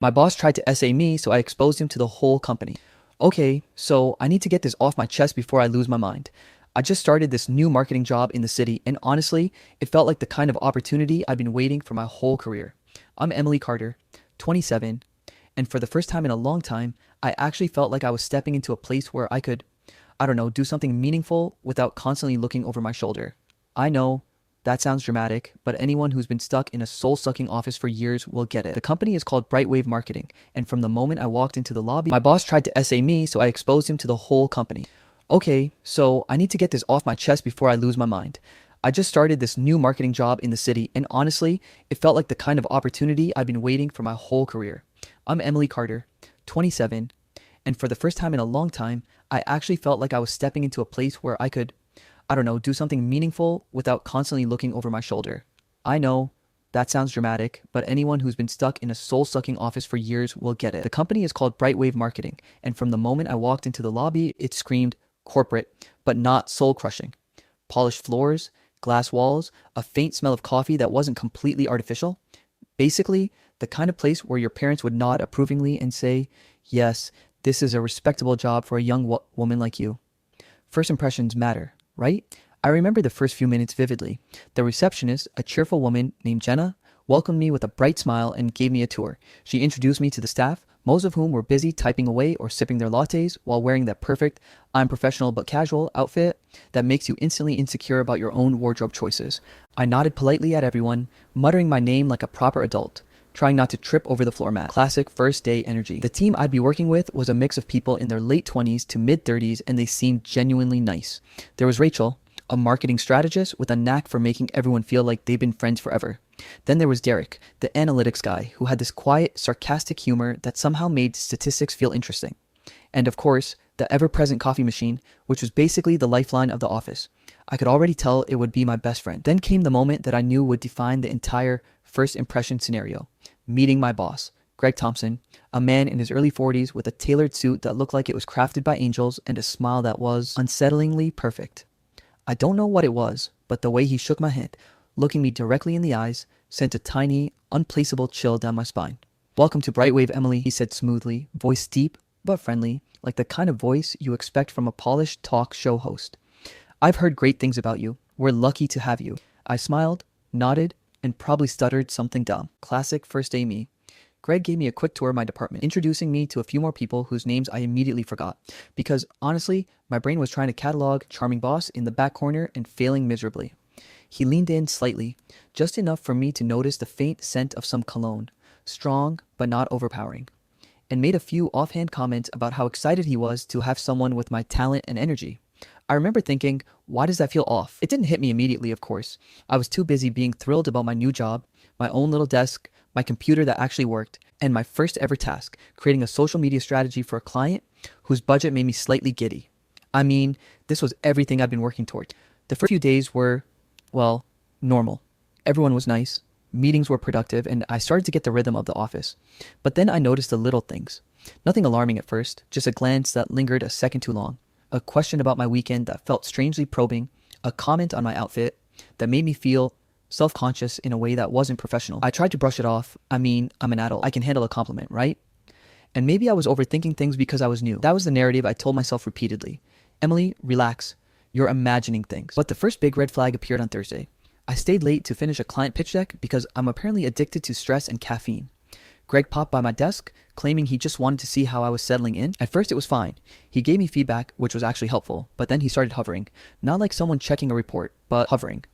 My boss tried to essay me, so I exposed him to the whole company. Okay, so I need to get this off my chest before I lose my mind. I just started this new marketing job in the city, and honestly, it felt like the kind of opportunity I've been waiting for my whole career. I'm Emily Carter, 27, and for the first time in a long time, I actually felt like I was stepping into a place where I could, I don't know, do something meaningful without constantly looking over my shoulder. I know that sounds dramatic, but anyone who's been stuck in a soul sucking office for years will get it. The company is called Brightwave Marketing, and from the moment I walked into the lobby, my boss tried to essay me, so I exposed him to the whole company. Okay, so I need to get this off my chest before I lose my mind. I just started this new marketing job in the city, and honestly, it felt like the kind of opportunity I've been waiting for my whole career. I'm Emily Carter, 27, and for the first time in a long time, I actually felt like I was stepping into a place where I could, I don't know, do something meaningful without constantly looking over my shoulder. I know that sounds dramatic, but anyone who's been stuck in a soul sucking office for years will get it. The company is called Brightwave Marketing, and from the moment I walked into the lobby, it screamed corporate, but not soul crushing. Polished floors, glass walls, a faint smell of coffee that wasn't completely artificial. Basically, the kind of place where your parents would nod approvingly and say, yes, this is a respectable job for a young woman like you. First impressions matter, right? I remember the first few minutes vividly. The receptionist, a cheerful woman named Jenna, welcomed me with a bright smile and gave me a tour. She introduced me to the staff, most of whom were busy typing away or sipping their lattes while wearing that perfect, I'm professional but casual outfit that makes you instantly insecure about your own wardrobe choices. I nodded politely at everyone, muttering my name like a proper adult, trying not to trip over the floor mat. Classic first day energy. The team I'd be working with was a mix of people in their late 20s to mid 30s, and they seemed genuinely nice. There was Rachel, a marketing strategist with a knack for making everyone feel like they've been friends forever. Then there was Derek, the analytics guy, who had this quiet, sarcastic humor that somehow made statistics feel interesting. And of course, the ever-present coffee machine, which was basically the lifeline of the office. I could already tell it would be my best friend. Then came the moment that I knew would define the entire first impression scenario. Meeting my boss, Greg Thompson, a man in his early 40s with a tailored suit that looked like it was crafted by angels and a smile that was unsettlingly perfect. I don't know what it was, but the way he shook my hand, looking me directly in the eyes, sent a tiny, unplaceable chill down my spine. Welcome to Brightwave, Emily, he said smoothly, voice deep but friendly, like the kind of voice you expect from a polished talk show host. I've heard great things about you. We're lucky to have you. I smiled, nodded, and probably stuttered something dumb. Classic first day me. Greg gave me a quick tour of my department, introducing me to a few more people whose names I immediately forgot, because honestly, my brain was trying to catalog charming boss in the back corner and failing miserably. He leaned in slightly, just enough for me to notice the faint scent of some cologne, strong but not overpowering, and made a few offhand comments about how excited he was to have someone with my talent and energy. I remember thinking, why does that feel off? It didn't hit me immediately, of course. I was too busy being thrilled about my new job, my own little desk, my computer that actually worked, and my first ever task, creating a social media strategy for a client whose budget made me slightly giddy. I mean, this was everything I'd been working toward. The first few days were, well, normal. Everyone was nice, meetings were productive, and I started to get the rhythm of the office. But then I noticed the little things. Nothing alarming at first, just a glance that lingered a second too long, a question about my weekend that felt strangely probing, a comment on my outfit that made me feel self-conscious in a way that wasn't professional. I tried to brush it off. I mean, I'm an adult. I can handle a compliment, right? And maybe I was overthinking things because I was new. That was the narrative I told myself repeatedly. Emily, relax. You're imagining things. But the first big red flag appeared on Thursday. I stayed late to finish a client pitch deck because I'm apparently addicted to stress and caffeine. Greg popped by my desk, claiming he just wanted to see how I was settling in. At first it was fine. He gave me feedback, which was actually helpful, but then he started hovering. Not like someone checking a report, but hovering.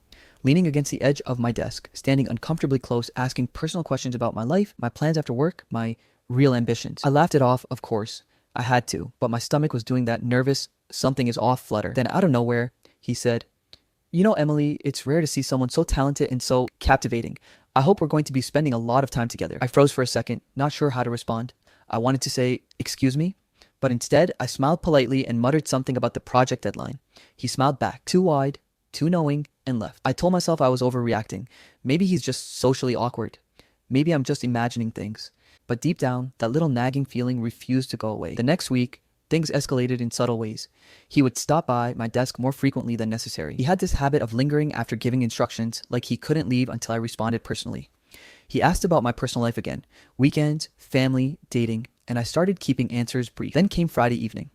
Leaning against the edge of my desk, standing uncomfortably close, asking personal questions about my life, my plans after work, my real ambitions. I laughed it off, of course. I had to, but my stomach was doing that nervous, something is off flutter. Then out of nowhere, he said, you know, Emily, it's rare to see someone so talented and so captivating. I hope we're going to be spending a lot of time together. I froze for a second, not sure how to respond. I wanted to say, excuse me, but instead I smiled politely and muttered something about the project deadline. He smiled back, too wide, too knowing, and left. I told myself I was overreacting. Maybe he's just socially awkward. Maybe I'm just imagining things. But deep down, that little nagging feeling refused to go away. The next week, things escalated in subtle ways. He would stop by my desk more frequently than necessary. He had this habit of lingering after giving instructions, like he couldn't leave until I responded personally. He asked about my personal life again, weekends, family, dating, and I started keeping answers brief. Then came Friday evening.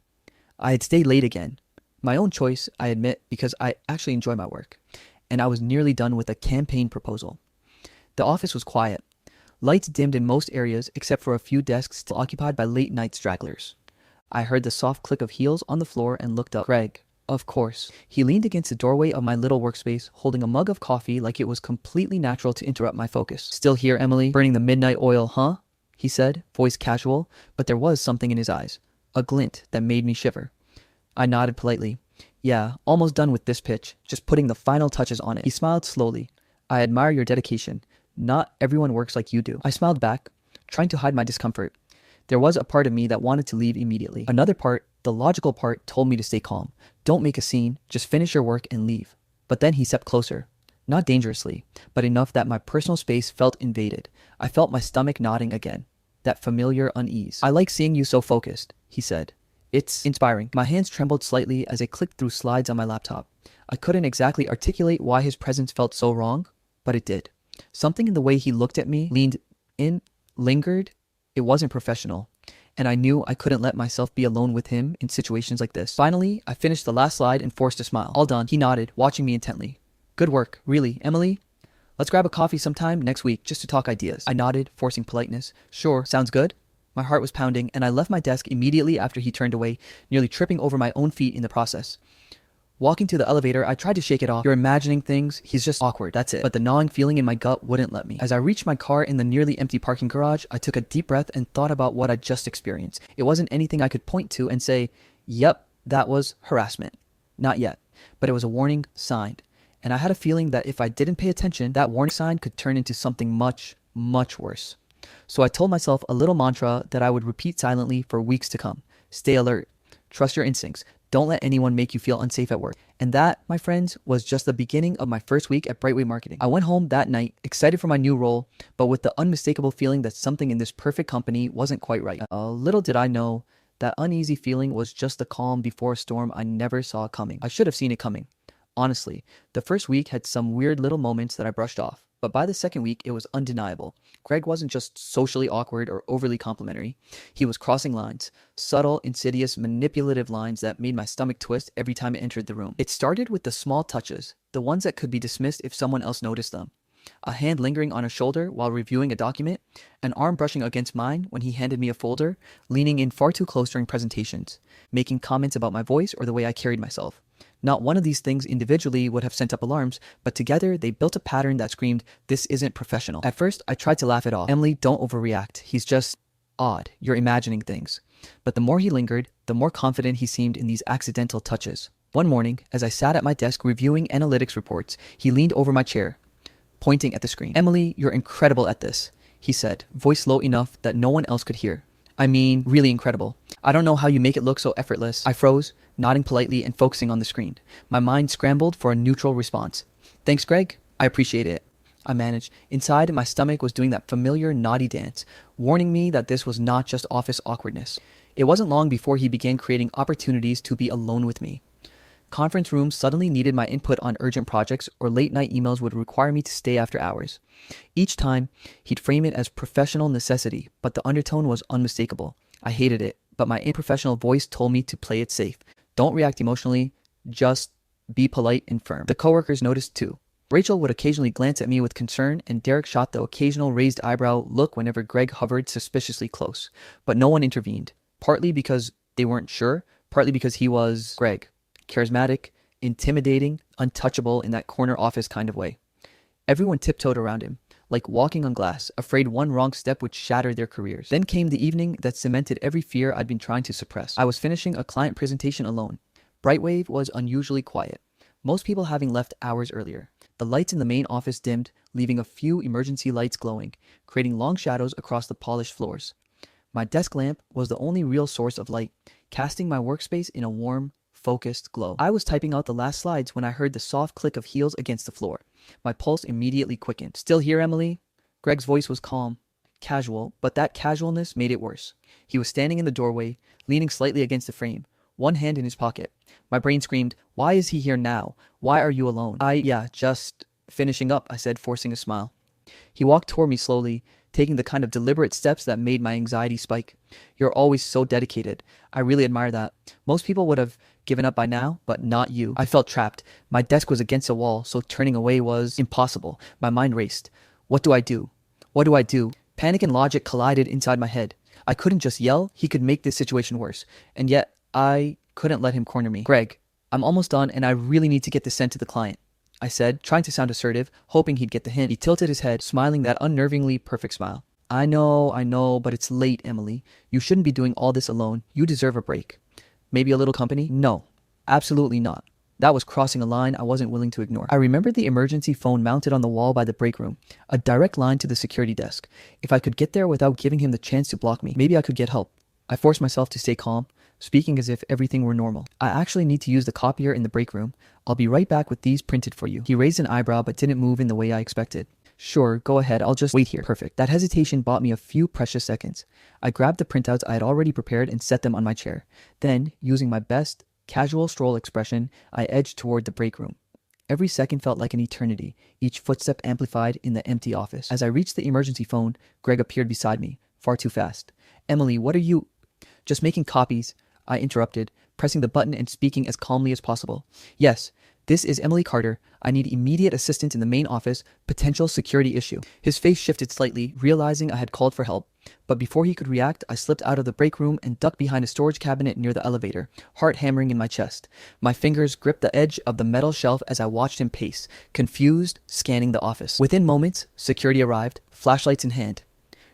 I had stayed late again. My own choice, I admit, because I actually enjoy my work. And I was nearly done with a campaign proposal. The office was quiet. Lights dimmed in most areas except for a few desks still occupied by late night stragglers. I heard the soft click of heels on the floor and looked up. Greg, of course. He leaned against the doorway of my little workspace, holding a mug of coffee like it was completely natural to interrupt my focus. Still here, Emily? Burning the midnight oil, huh? He said, voice casual, but there was something in his eyes. A glint that made me shiver. I nodded politely. Yeah, almost done with this pitch, just putting the final touches on it. He smiled slowly. I admire your dedication. Not everyone works like you do. I smiled back, trying to hide my discomfort. There was a part of me that wanted to leave immediately. Another part, the logical part, told me to stay calm. Don't make a scene, just finish your work and leave. But then he stepped closer. Not dangerously, but enough that my personal space felt invaded. I felt my stomach nodding again. That familiar unease. I like seeing you so focused, he said. It's inspiring. My hands trembled slightly as I clicked through slides on my laptop. I couldn't exactly articulate why his presence felt so wrong, but it did. Something in the way he looked at me, leaned in, lingered. It wasn't professional, and I knew I couldn't let myself be alone with him in situations like this. Finally, I finished the last slide and forced a smile. All done. He nodded, watching me intently. Good work, really, Emily? Let's grab a coffee sometime next week just to talk ideas. I nodded, forcing politeness. Sure, sounds good. My heart was pounding, and I left my desk immediately after he turned away, nearly tripping over my own feet in the process. Walking to the elevator, I tried to shake it off. You're imagining things. He's just awkward. That's it. But the gnawing feeling in my gut wouldn't let me. As I reached my car in the nearly empty parking garage, I took a deep breath and thought about what I'd just experienced. It wasn't anything I could point to and say, yep, that was harassment. Not yet. But it was a warning sign. And I had a feeling that if I didn't pay attention, that warning sign could turn into something much, much worse. So I told myself a little mantra that I would repeat silently for weeks to come. Stay alert. Trust your instincts. Don't let anyone make you feel unsafe at work. And that, my friends, was just the beginning of my first week at Brightway Marketing. I went home that night, excited for my new role, but with the unmistakable feeling that something in this perfect company wasn't quite right. Little did I know that uneasy feeling was just the calm before a storm I never saw coming. I should have seen it coming. Honestly, the first week had some weird little moments that I brushed off. But by the second week, it was undeniable. Greg wasn't just socially awkward or overly complimentary. He was crossing lines, subtle, insidious, manipulative lines that made my stomach twist every time I entered the room. It started with the small touches, the ones that could be dismissed if someone else noticed them. A hand lingering on a shoulder while reviewing a document, an arm brushing against mine when he handed me a folder, leaning in far too close during presentations, making comments about my voice or the way I carried myself. Not one of these things individually would have sent up alarms, but together they built a pattern that screamed, this isn't professional. At first, I tried to laugh it off. Emily, don't overreact. He's just odd. You're imagining things. But the more he lingered, the more confident he seemed in these accidental touches. One morning, as I sat at my desk reviewing analytics reports, he leaned over my chair, pointing at the screen. Emily, you're incredible at this, he said, voice low enough that no one else could hear. I mean, really incredible. I don't know how you make it look so effortless. I froze, nodding politely and focusing on the screen. My mind scrambled for a neutral response. Thanks, Greg. I appreciate it. I managed. Inside, my stomach was doing that familiar naughty dance, warning me that this was not just office awkwardness. It wasn't long before he began creating opportunities to be alone with me. Conference rooms suddenly needed my input on urgent projects, or late night emails would require me to stay after hours. Each time, he'd frame it as professional necessity, but the undertone was unmistakable. I hated it, but my unprofessional voice told me to play it safe. Don't react emotionally, just be polite and firm. The coworkers noticed too. Rachel would occasionally glance at me with concern, and Derek shot the occasional raised eyebrow look whenever Greg hovered suspiciously close. But no one intervened, partly because they weren't sure, partly because he was Greg. Charismatic, intimidating, untouchable in that corner office kind of way. Everyone tiptoed around him, like walking on glass, afraid one wrong step would shatter their careers. Then came the evening that cemented every fear I'd been trying to suppress. I was finishing a client presentation alone. Brightwave was unusually quiet, most people having left hours earlier. The lights in the main office dimmed, leaving a few emergency lights glowing, creating long shadows across the polished floors. My desk lamp was the only real source of light, casting my workspace in a warm, focused glow. I was typing out the last slides when I heard the soft click of heels against the floor. My pulse immediately quickened. Still here, Emily? Greg's voice was calm, casual, but that casualness made it worse. He was standing in the doorway, leaning slightly against the frame, one hand in his pocket. My brain screamed, why is he here now? Why are you alone? Just finishing up, I said, forcing a smile. He walked toward me slowly, taking the kind of deliberate steps that made my anxiety spike. You're always so dedicated. I really admire that. Most people would have given up by now, but not you. I felt trapped. My desk was against a wall, so turning away was impossible. My mind raced. What do I do? What do I do? Panic and logic collided inside my head. I couldn't just yell. He could make this situation worse. And yet, I couldn't let him corner me. Greg, I'm almost done and I really need to get this sent to the client, I said, trying to sound assertive, hoping he'd get the hint. He tilted his head, smiling that unnervingly perfect smile. I know, but it's late, Emily. You shouldn't be doing all this alone. You deserve a break. Maybe a little company? No, absolutely not. That was crossing a line I wasn't willing to ignore. I remembered the emergency phone mounted on the wall by the break room, a direct line to the security desk. If I could get there without giving him the chance to block me, maybe I could get help. I forced myself to stay calm, speaking as if everything were normal. I actually need to use the copier in the break room. I'll be right back with these printed for you. He raised an eyebrow but didn't move in the way I expected. Sure, go ahead, I'll just wait here. Perfect. That hesitation bought me a few precious seconds. I grabbed the printouts I had already prepared and set them on my chair. Then, using my best casual stroll expression, I edged toward the break room. Every second felt like an eternity, each footstep amplified in the empty office. As I reached the emergency phone, Greg appeared beside me, far too fast. Emily, what are you... Just making copies, I interrupted, pressing the button and speaking as calmly as possible. Yes, this is Emily Carter. I need immediate assistance in the main office, potential security issue. His face shifted slightly, realizing I had called for help. But before he could react, I slipped out of the break room and ducked behind a storage cabinet near the elevator, heart hammering in my chest. My fingers gripped the edge of the metal shelf as I watched him pace, confused, scanning the office. Within moments, security arrived, flashlights in hand.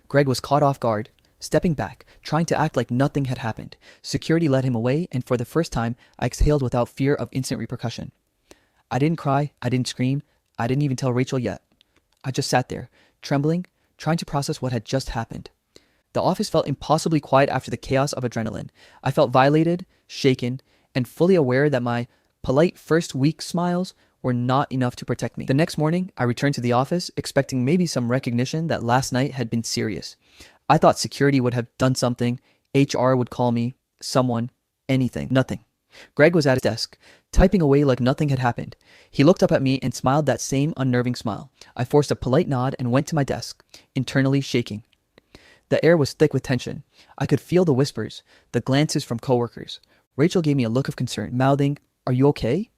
Greg was caught off guard, stepping back, trying to act like nothing had happened. Security led him away, and for the first time, I exhaled without fear of instant repercussion. I didn't cry, I didn't scream, I didn't even tell Rachel yet. I just sat there, trembling, trying to process what had just happened. The office felt impossibly quiet after the chaos of adrenaline. I felt violated, shaken, and fully aware that my polite first week smiles were not enough to protect me. The next morning, I returned to the office, expecting maybe some recognition that last night had been serious. I thought security would have done something, HR would call me, someone, anything, nothing. Greg was at his desk, typing away like nothing had happened. He looked up at me and smiled that same unnerving smile. I forced a polite nod and went to my desk, internally shaking. The air was thick with tension. I could feel the whispers, the glances from coworkers. Rachel gave me a look of concern, mouthing, "Are you okay?"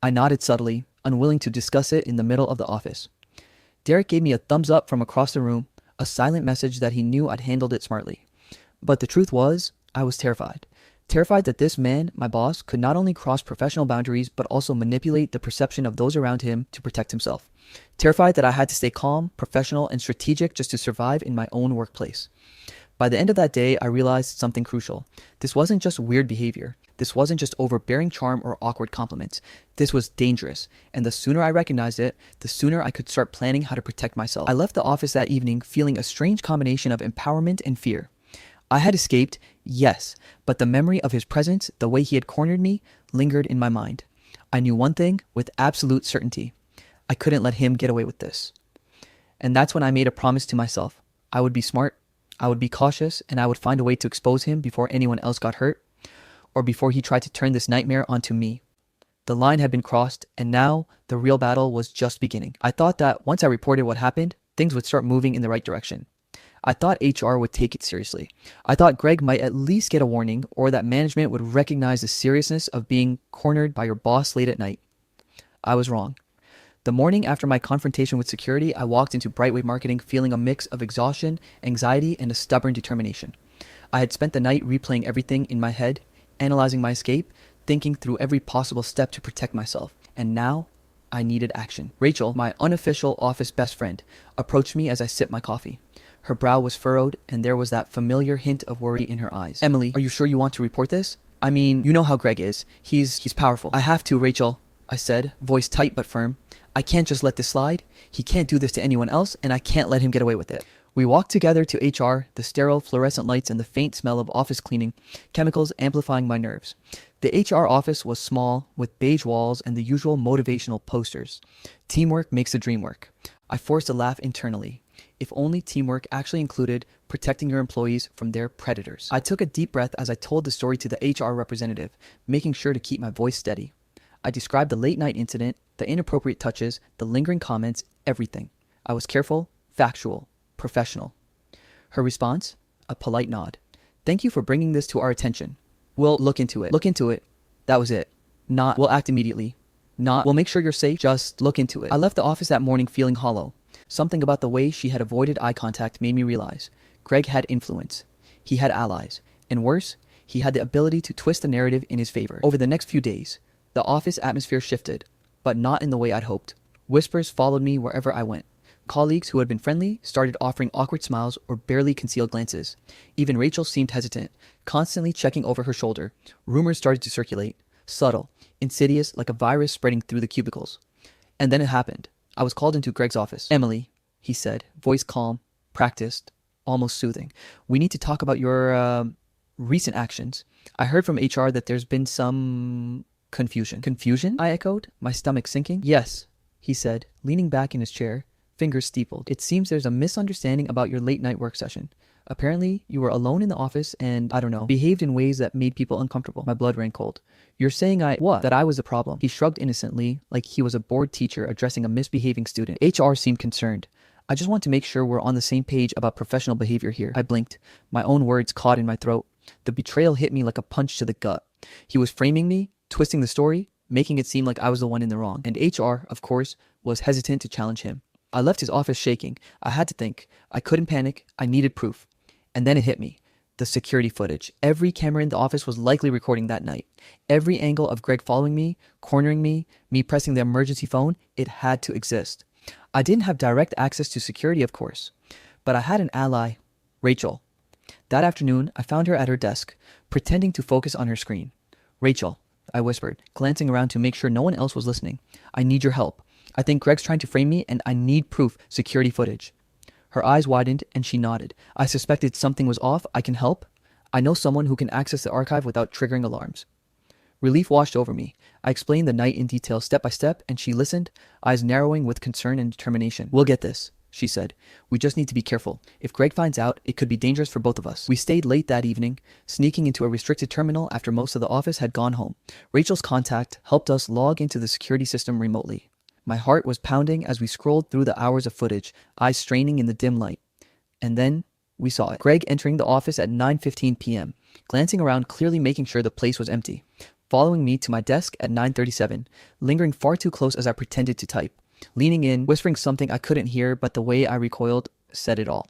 I nodded subtly, unwilling to discuss it in the middle of the office. Derek gave me a thumbs up from across the room, a silent message that he knew I'd handled it smartly. But the truth was, I was terrified. Terrified that this man, my boss, could not only cross professional boundaries, but also manipulate the perception of those around him to protect himself. Terrified that I had to stay calm, professional, and strategic just to survive in my own workplace. By the end of that day, I realized something crucial. This wasn't just weird behavior. This wasn't just overbearing charm or awkward compliments. This was dangerous, and the sooner I recognized it, the sooner I could start planning how to protect myself. I left the office that evening feeling a strange combination of empowerment and fear. I had escaped, yes, but the memory of his presence, the way he had cornered me, lingered in my mind. I knew one thing with absolute certainty. I couldn't let him get away with this. And that's when I made a promise to myself. I would be smart, I would be cautious, and I would find a way to expose him before anyone else got hurt, or before he tried to turn this nightmare onto me. The line had been crossed, and now the real battle was just beginning. I thought that once I reported what happened, things would start moving in the right direction. I thought HR would take it seriously. I thought Greg might at least get a warning, or that management would recognize the seriousness of being cornered by your boss late at night. I was wrong. The morning after my confrontation with security, I walked into Brightway Marketing feeling a mix of exhaustion, anxiety, and a stubborn determination. I had spent the night replaying everything in my head, analyzing my escape, thinking through every possible step to protect myself. And now, I needed action. Rachel, my unofficial office best friend, approached me as I sipped my coffee. Her brow was furrowed, and there was that familiar hint of worry in her eyes. "Emily, are you sure you want to report this? I mean, you know how Greg is. He's powerful." "I have to, Rachel," I said, voice tight but firm. "I can't just let this slide. He can't do this to anyone else, and I can't let him get away with it." We walked together to HR, the sterile fluorescent lights and the faint smell of office cleaning, chemicals amplifying my nerves. The HR office was small, with beige walls and the usual motivational posters. Teamwork makes the dream work. I forced a laugh internally. If only teamwork actually included protecting your employees from their predators. I took a deep breath as I told the story to the HR representative, making sure to keep my voice steady. I described the late night incident, the inappropriate touches, the lingering comments, everything. I was careful, factual, professional. Her response? A polite nod. Thank you for bringing this to our attention. We'll look into it. Look into it. That was it. Not, we'll act immediately. Not, we'll make sure you're safe. Just look into it. I left the office that morning feeling hollow. Something about the way she had avoided eye contact made me realize Greg had influence. He had allies. And worse, he had the ability to twist the narrative in his favor. Over the next few days, the office atmosphere shifted, but not in the way I'd hoped. Whispers followed me wherever I went. Colleagues who had been friendly started offering awkward smiles or barely concealed glances. Even Rachel seemed hesitant, constantly checking over her shoulder. Rumors started to circulate, subtle, insidious, like a virus spreading through the cubicles. And then it happened. I was called into Greg's office. Emily, he said, voice calm, practiced, almost soothing. We need to talk about your recent actions. I heard from HR that there's been some confusion. Confusion? I echoed, my stomach sinking. Yes, he said, leaning back in his chair, fingers steepled. It seems there's a misunderstanding about your late night work session. Apparently, you were alone in the office and, I don't know, behaved in ways that made people uncomfortable. My blood ran cold. You're saying what? That I was the problem. He shrugged innocently, like he was a bored teacher addressing a misbehaving student. HR seemed concerned. I just want to make sure we're on the same page about professional behavior here. I blinked, my own words caught in my throat. The betrayal hit me like a punch to the gut. He was framing me, twisting the story, making it seem like I was the one in the wrong. And HR, of course, was hesitant to challenge him. I left his office shaking. I had to think. I couldn't panic. I needed proof. And then it hit me. The security footage. Every camera in the office was likely recording that night. Every angle of Greg following me, cornering me pressing the emergency phone, it had to exist. I didn't have direct access to security, of course, but I had an ally, Rachel. That afternoon, I found her at her desk, pretending to focus on her screen. Rachel, I whispered, glancing around to make sure no one else was listening. I need your help. I think Greg's trying to frame me and I need proof, security footage. Her eyes widened and she nodded. I suspected something was off. I can help. I know someone who can access the archive without triggering alarms. Relief washed over me. I explained the night in detail step by step and she listened, eyes narrowing with concern and determination. We'll get this, she said. We just need to be careful. If Greg finds out, it could be dangerous for both of us. We stayed late that evening, sneaking into a restricted terminal after most of the office had gone home. Rachel's contact helped us log into the security system remotely. My heart was pounding as we scrolled through the hours of footage, eyes straining in the dim light. And then we saw it. Greg entering the office at 9:15 p.m., glancing around, clearly making sure the place was empty. Following me to my desk at 9:37, lingering far too close as I pretended to type. Leaning in, whispering something I couldn't hear, but the way I recoiled said it all.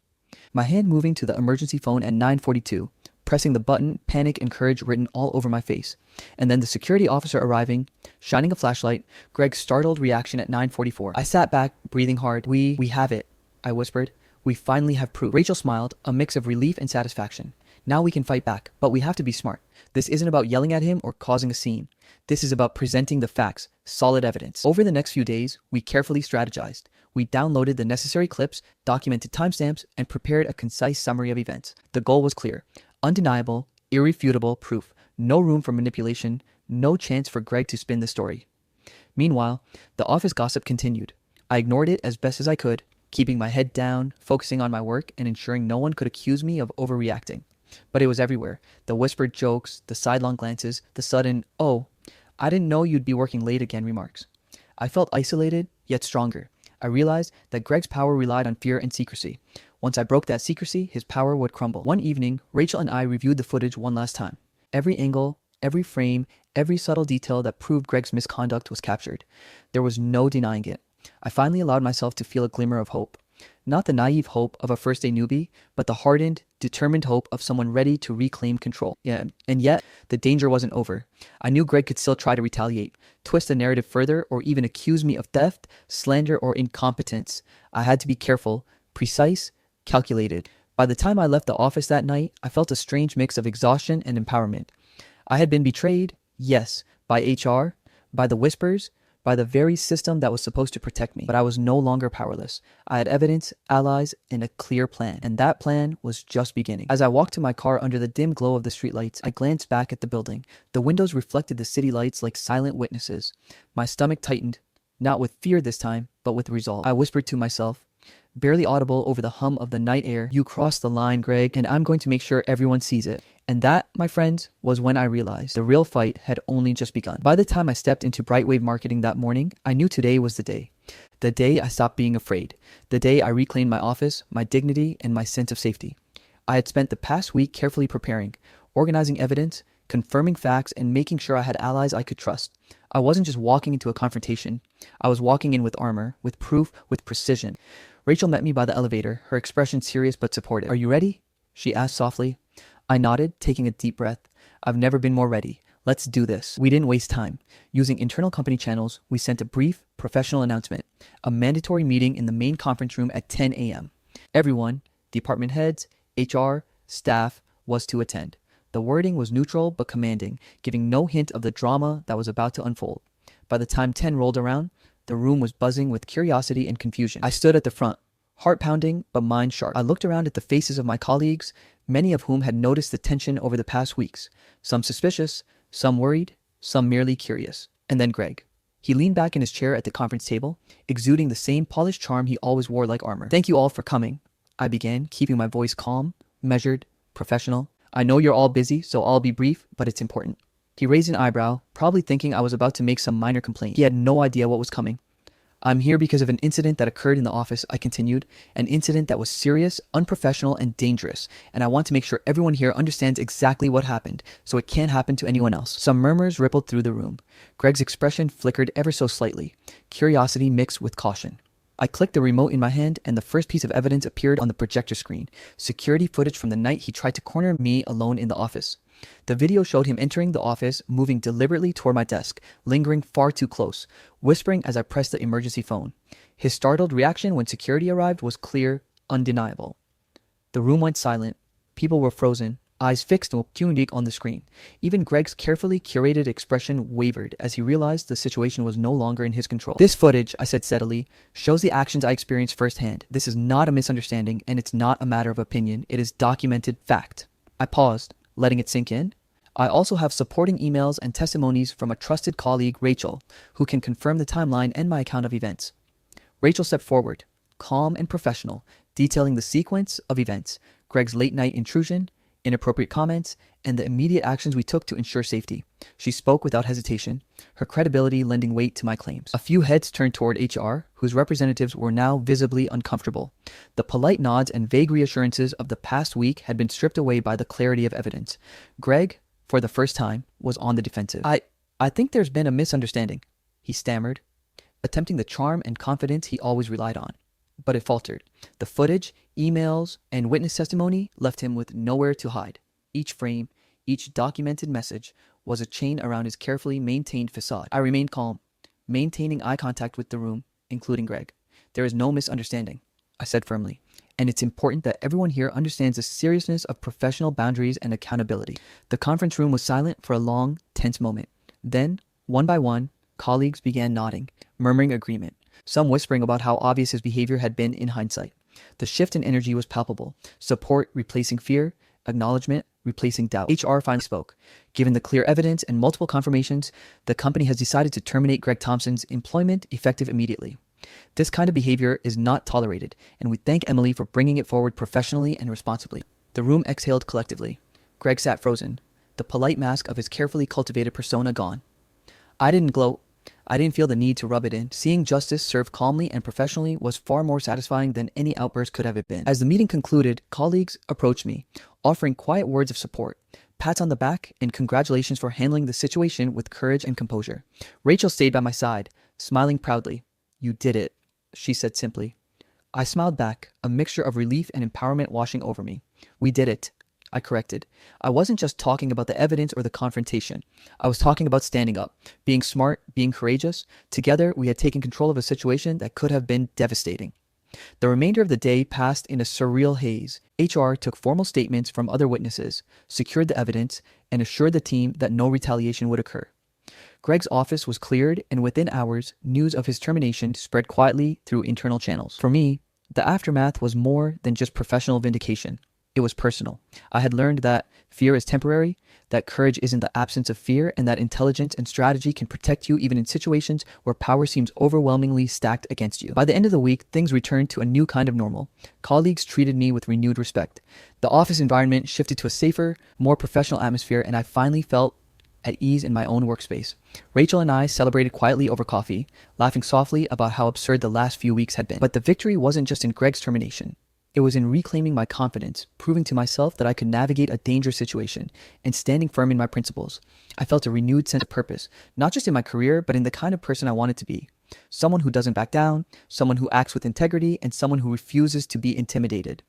My hand moving to the emergency phone at 9:42, pressing the button, panic and courage written all over my face. And then the security officer arriving, shining a flashlight, Greg's startled reaction at 9:44. I sat back, breathing hard. We have it, I whispered. We finally have proof. Rachel smiled, a mix of relief and satisfaction. Now we can fight back, but we have to be smart. This isn't about yelling at him or causing a scene. This is about presenting the facts, solid evidence. Over the next few days, we carefully strategized. We downloaded the necessary clips, documented timestamps, and prepared a concise summary of events. The goal was clear. Undeniable, irrefutable proof. No room for manipulation, no chance for Greg to spin the story. Meanwhile, the office gossip continued. I ignored it as best as I could, keeping my head down, focusing on my work, and ensuring no one could accuse me of overreacting. But it was everywhere. The whispered jokes, the sidelong glances, the sudden, "Oh, I didn't know you'd be working late again" remarks. I felt isolated, yet stronger. I realized that Greg's power relied on fear and secrecy. Once I broke that secrecy, his power would crumble. One evening, Rachel and I reviewed the footage one last time. Every angle, every frame, every subtle detail that proved Greg's misconduct was captured. There was no denying it. I finally allowed myself to feel a glimmer of hope. Not the naive hope of a first-day newbie, but the hardened, determined hope of someone ready to reclaim control. And yet, the danger wasn't over. I knew Greg could still try to retaliate, twist the narrative further, or even accuse me of theft, slander, or incompetence. I had to be careful, precise, calculated. By the time I left the office that night, I felt a strange mix of exhaustion and empowerment. I had been betrayed, yes, by HR, by the whispers, by the very system that was supposed to protect me. But I was no longer powerless. I had evidence, allies, and a clear plan. And that plan was just beginning. As I walked to my car under the dim glow of the streetlights, I glanced back at the building. The windows reflected the city lights like silent witnesses. My stomach tightened, not with fear this time, but with resolve. I whispered to myself, barely audible over the hum of the night air, "You crossed the line, Greg, and I'm going to make sure everyone sees it." And that, my friends, was when I realized the real fight had only just begun. By the time I stepped into Brightwave Marketing that morning, I knew today was the day. The day I stopped being afraid. The day I reclaimed my office, my dignity, and my sense of safety. I had spent the past week carefully preparing, organizing evidence, confirming facts, and making sure I had allies I could trust. I wasn't just walking into a confrontation. I was walking in with armor, with proof, with precision. Rachel met me by the elevator, her expression serious but supportive. "Are you ready?" she asked softly. I nodded, taking a deep breath. "I've never been more ready. Let's do this." We didn't waste time. Using internal company channels, we sent a brief, professional announcement, a mandatory meeting in the main conference room at 10 a.m. Everyone, department heads, HR, staff, was to attend. The wording was neutral but commanding, giving no hint of the drama that was about to unfold. By the time 10 rolled around, the room was buzzing with curiosity and confusion. I stood at the front, heart pounding but mind sharp. I looked around at the faces of my colleagues, many of whom had noticed the tension over the past weeks. Some suspicious, some worried, some merely curious. And then Greg. He leaned back in his chair at the conference table, exuding the same polished charm he always wore like armor. "Thank you all for coming," I began, keeping my voice calm, measured, professional. "I know you're all busy, so I'll be brief, but it's important." He raised an eyebrow, probably thinking I was about to make some minor complaint. He had no idea what was coming. "I'm here because of an incident that occurred in the office," I continued. "An incident that was serious, unprofessional, and dangerous. And I want to make sure everyone here understands exactly what happened, so it can't happen to anyone else." Some murmurs rippled through the room. Greg's expression flickered ever so slightly, curiosity mixed with caution. I clicked the remote in my hand, and the first piece of evidence appeared on the projector screen. Security footage from the night he tried to corner me alone in the office. The video showed him entering the office, moving deliberately toward my desk, lingering far too close, whispering as I pressed the emergency phone. His startled reaction when security arrived was clear, undeniable. The room went silent. People were frozen, eyes fixed on the screen. Even Greg's carefully curated expression wavered as he realized the situation was no longer in his control. "This footage," I said steadily, "shows the actions I experienced firsthand. This is not a misunderstanding, and it's not a matter of opinion. It is documented fact." I paused, letting it sink in. "I also have supporting emails and testimonies from a trusted colleague, Rachel, who can confirm the timeline and my account of events." Rachel stepped forward, calm and professional, detailing the sequence of events, Greg's late-night intrusion, inappropriate comments, and the immediate actions we took to ensure safety. She spoke without hesitation, her credibility lending weight to my claims. A few heads turned toward HR, whose representatives were now visibly uncomfortable. The polite nods and vague reassurances of the past week had been stripped away by the clarity of evidence. Greg, for the first time, was on the defensive. I think there's been a misunderstanding," he stammered, attempting the charm and confidence he always relied on. But it faltered. The footage, emails, and witness testimony left him with nowhere to hide. Each frame, each documented message was a chain around his carefully maintained facade. I remained calm, maintaining eye contact with the room, including Greg. "There is no misunderstanding," I said firmly, "and it's important that everyone here understands the seriousness of professional boundaries and accountability." The conference room was silent for a long, tense moment. Then, one by one, colleagues began nodding, murmuring agreement, some whispering about how obvious his behavior had been in hindsight. The shift in energy was palpable, support replacing fear, acknowledgement replacing doubt. HR finally spoke. "Given the clear evidence and multiple confirmations, the company has decided to terminate Greg Thompson's employment effective immediately. This kind of behavior is not tolerated, and we thank Emily for bringing it forward professionally and responsibly." The room exhaled collectively. Greg sat frozen, the polite mask of his carefully cultivated persona gone. I didn't gloat. I didn't feel the need to rub it in. Seeing justice served calmly and professionally was far more satisfying than any outburst could have been. As the meeting concluded, colleagues approached me, offering quiet words of support, pats on the back, and congratulations for handling the situation with courage and composure. Rachel stayed by my side, smiling proudly. "You did it," she said simply. I smiled back, a mixture of relief and empowerment washing over me. "We did it," I corrected. I wasn't just talking about the evidence or the confrontation. I was talking about standing up, being smart, being courageous. Together, we had taken control of a situation that could have been devastating. The remainder of the day passed in a surreal haze. HR took formal statements from other witnesses, secured the evidence, and assured the team that no retaliation would occur. Greg's office was cleared, and within hours, news of his termination spread quietly through internal channels. For me, the aftermath was more than just professional vindication. It was personal. I had learned that fear is temporary, that courage isn't the absence of fear, and that intelligence and strategy can protect you even in situations where power seems overwhelmingly stacked against you. By the end of the week, things returned to a new kind of normal. Colleagues treated me with renewed respect. The office environment shifted to a safer, more professional atmosphere, and I finally felt at ease in my own workspace. Rachel and I celebrated quietly over coffee, laughing softly about how absurd the last few weeks had been. But the victory wasn't just in Greg's termination. It was in reclaiming my confidence, proving to myself that I could navigate a dangerous situation, and standing firm in my principles. I felt a renewed sense of purpose, not just in my career, but in the kind of person I wanted to be. Someone who doesn't back down, someone who acts with integrity, and someone who refuses to be intimidated.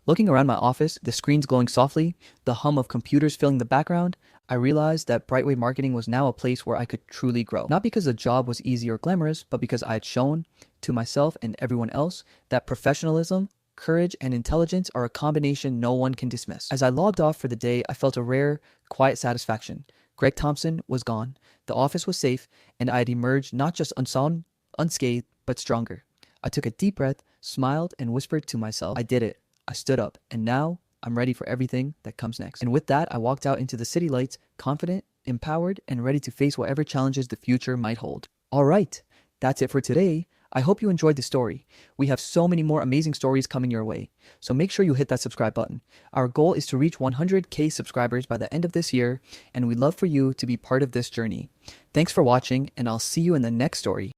Looking around my office, the screens glowing softly, the hum of computers filling the background, I realized that Brightway Marketing was now a place where I could truly grow. Not because the job was easy or glamorous, but because I had shown, to myself and everyone else, that professionalism, courage, and intelligence are a combination no one can dismiss. As I logged off for the day, I felt a rare, quiet satisfaction. Greg Thompson was gone, the office was safe, and I had emerged not just unscathed, but stronger. I took a deep breath, smiled, and whispered to myself, I did it. I stood up, and now I'm ready for everything that comes next. And with that, I walked out into the city lights, confident, empowered, and ready to face whatever challenges the future might hold. All right, that's it for today. I hope you enjoyed the story. We have so many more amazing stories coming your way, so make sure you hit that subscribe button. Our goal is to reach 100K subscribers by the end of this year, and we'd love for you to be part of this journey. Thanks for watching, and I'll see you in the next story.